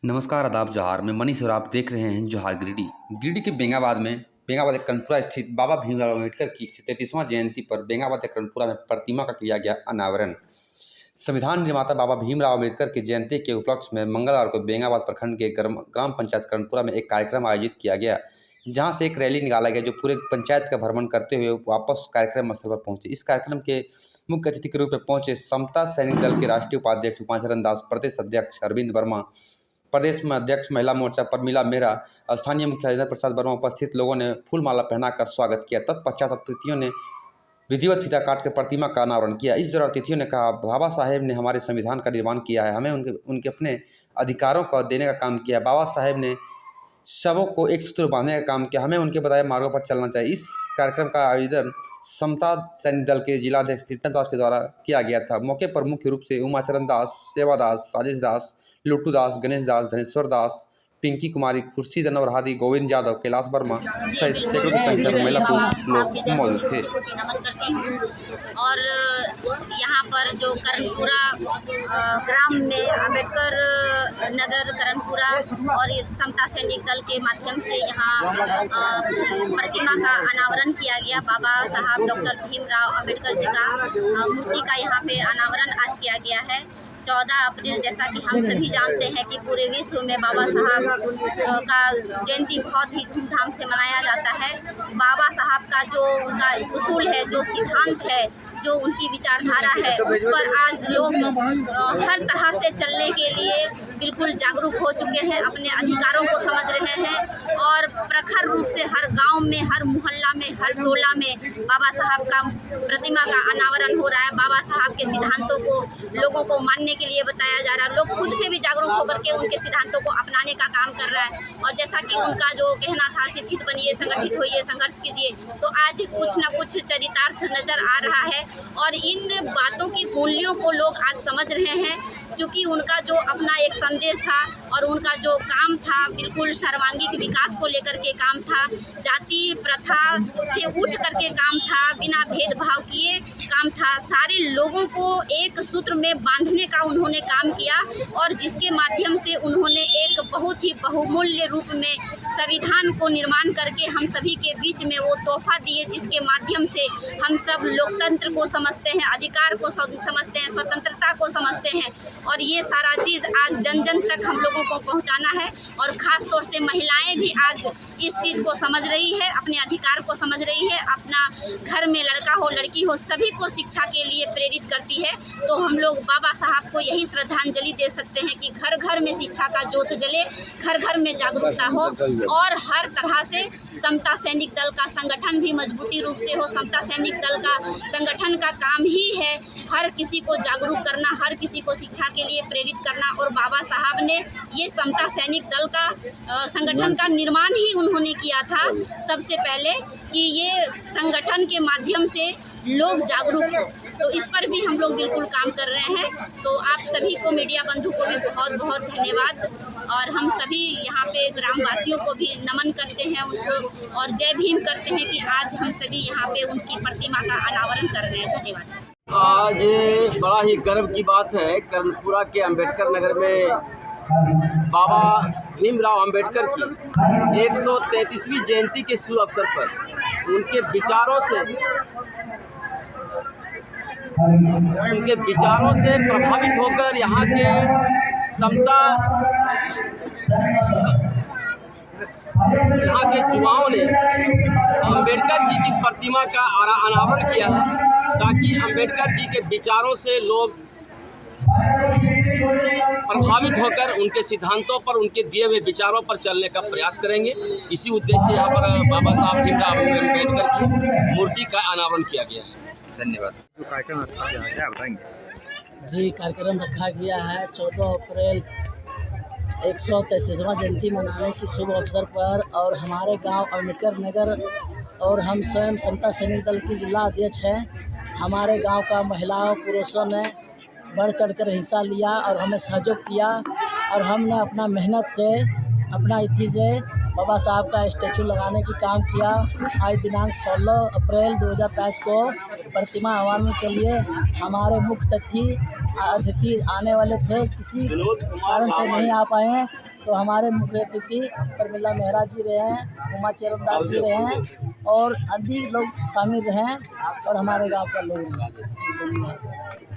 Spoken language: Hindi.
नमस्कार, आदाब, जोहार। मैं मनीष और आप देख रहे हैं जोहार गिरिडीह। गिरिडीह के बेंगाबाद एक कर्णपुरा स्थित बाबा भीमराव अम्बेडकर की 33वां जयंती पर बेंगाबाद कर्णपुरा में प्रतिमा का किया गया अनावरण। संविधान निर्माता बाबा भीमराव अम्बेडकर की जयंती के उपलक्ष्य में मंगलवार को बेंगाबाद प्रखंड के ग्राम पंचायत कर्णपुरा में एक कार्यक्रम आयोजित किया गया, जहां से एक रैली निकाला गया जो पूरे पंचायत का भ्रमण करते हुए वापस कार्यक्रम स्थल पर पहुंचे। इस कार्यक्रम के मुख्य अतिथि के रूप में पहुंचे समता सैनिक दल के राष्ट्रीय उपाध्यक्ष उमाचरण दास, प्रदेश अध्यक्ष अरविंद वर्मा, प्रदेश में अध्यक्ष महिला मोर्चा परमिला मेहरा, स्थानीय मुखिया राजेंद्र प्रसाद वर्मा। उपस्थित लोगों ने फूलमाला पहनाकर स्वागत किया। तत्पश्चात अतिथियों ने विधिवत फीता काट के प्रतिमा का अनावरण किया। इस दौरान अतिथियों ने कहा, बाबा साहेब ने हमारे संविधान का निर्माण किया है, हमें उनके अपने अधिकारों को देने का काम किया। बाबा साहेब ने सबों को एक सूत्र बांधने का काम किया, हमें उनके बताए मार्गों पर चलना चाहिए। इस कार्यक्रम का आयोजन समता सैनिक दल के जिला अध्यक्ष कीर्तन दास के द्वारा किया गया था। मौके पर मुख्य रूप से उमाचरण दास, सेवा दास, राजेश दास, लुट्टू दास, गणेश दास, धनेश्वर दास, पिंकी कुमारी, खुर्शीद अनवर हादी, गोविंद यादव, कैलाश वर्मा सहित सैकड़ों की संख्या में महिला पुरुष लोग मौजूद थे। नमन करती हूँ। और यहाँ पर जो कर्णपुरा ग्राम में अम्बेडकर नगर कर्णपुरा और समता सैनिक दल के माध्यम से यहाँ प्रतिमा का अनावरण किया गया। बाबा साहब डॉक्टर भीमराव अम्बेडकर जी का मूर्ति का यहाँ पे अनावरण आज किया गया है 14 अप्रैल। जैसा कि हम सभी जानते हैं कि पूरे विश्व में बाबा साहब का जयंती बहुत ही धूमधाम से मनाया जाता है। बाबा साहब का जो उनका उसूल है, जो सिद्धांत है, जो उनकी विचारधारा है, उस पर आज लोग हर तरह से चलने के लिए बिल्कुल जागरूक हो चुके हैं, अपने अधिकारों को समझ रहे हैं और प्रखर रूप से हर गांव में, हर मोहल्ला में, हर टोला में बाबा साहब का प्रतिमा का अनावरण हो रहा है। बाबा साहब के सिद्धांतों को लोगों को मानने के लिए बताया जा रहा है। लोग खुद से भी जागरूक होकर के उनके सिद्धांतों को अपनाने का काम कर रहा है। और जैसा कि उनका जो कहना था, शिक्षित बनिए, संगठित होइए, संघर्ष कीजिए, तो आज कुछ न कुछ चरितार्थ नजर आ रहा है और इन बातों की मूल्यों को लोग आज समझ रहे हैं। क्योंकि उनका जो अपना एक संदेश था और उनका जो काम था, बिल्कुल सर्वांगीण विकास को लेकर के काम था, जाति प्रथा से उठ करके काम था, बिना भेदभाव किए काम था, सारे लोगों को एक सूत्र में बांधने का उन्होंने काम किया और जिसके माध्यम से उन्होंने एक बहुत ही बहुमूल्य रूप में संविधान को निर्माण करके हम सभी के बीच में वो तोहफा दिए, जिसके माध्यम से हम सब लोकतंत्र को समझते हैं, अधिकार को समझते हैं, स्वतंत्रता को समझते हैं। और ये सारा चीज़ आज जन जन तक हम लोगों को पहुंचाना है और ख़ास तौर से महिलाएं भी आज इस चीज़ को समझ रही है, अपने अधिकार को समझ रही है, अपना घर में लड़का हो लड़की हो सभी को शिक्षा के लिए प्रेरित करती है। तो हम लोग बाबा साहब को यही श्रद्धांजलि दे सकते हैं कि घर घर में शिक्षा का ज्योत जले, घर घर में जागरूकता हो और हर तरह से समता सैनिक दल का संगठन भी मजबूती रूप से हो। समता सैनिक दल का संगठन का काम ही है हर किसी को जागरूक करना, हर किसी को शिक्षा के लिए प्रेरित करना। और बाबा साहब ने ये समता सैनिक दल का संगठन का निर्माण ही उन्होंने किया था सबसे पहले, कि ये संगठन के माध्यम से लोग जागरूक हो। तो इस पर भी हम लोग बिल्कुल काम कर रहे हैं। तो आप सभी को, मीडिया बंधु को भी बहुत बहुत धन्यवाद। और हम सभी यहाँ पे ग्रामवासियों को भी नमन करते हैं उनको और जय भीम करते हैं कि आज हम सभी यहाँ पे उनकी प्रतिमा का अनावरण कर रहे हैं। धन्यवाद। आज बड़ा ही गर्व की बात है, कर्णपुरा के अंबेडकर नगर में बाबा भीमराव अंबेडकर की 133वीं जयंती के शुभ अवसर पर उनके विचारों से प्रभावित होकर यहाँ के यहाँ के युवाओं ने अंबेडकर जी की प्रतिमा का अनावरण किया है, ताकि अंबेडकर जी के विचारों से लोग प्रभावित होकर उनके सिद्धांतों पर, उनके दिए हुए विचारों पर चलने का प्रयास करेंगे। इसी उद्देश्य से यहाँ पर बाबा साहब भीमराव अम्बेडकर की मूर्ति का अनावरण किया गया है। धन्यवाद। जो कार्यक्रम रखा गया है क्या बताएंगे? जी, कार्यक्रम रखा गया है 14 अप्रैल 133वां जयंती मनाने की शुभ अवसर पर और हमारे गांव अम्बेडकर नगर और हम स्वयं समता सैनिक दल की जिला अध्यक्ष हैं। हमारे गांव का महिलाओं पुरुषों ने बढ़ चढ़कर हिस्सा लिया और हमें सहयोग किया और हमने अपना मेहनत से, अपना इति से बाबा साहब का स्टैचू लगाने की काम किया। आज दिनांक 16 अप्रैल 2023 को प्रतिमा अनावरण के लिए हमारे मुख्य अतिथि आने वाले थे, किसी कारण से नहीं आ पाए हैं। तो हमारे मुख्य अतिथि प्रमिला मेहरा जी रहे हैं, उमा चरणदास जी रहे हैं और अधिक लोग शामिल रहे हैं और हमारे गांव का लोग रहे हैं।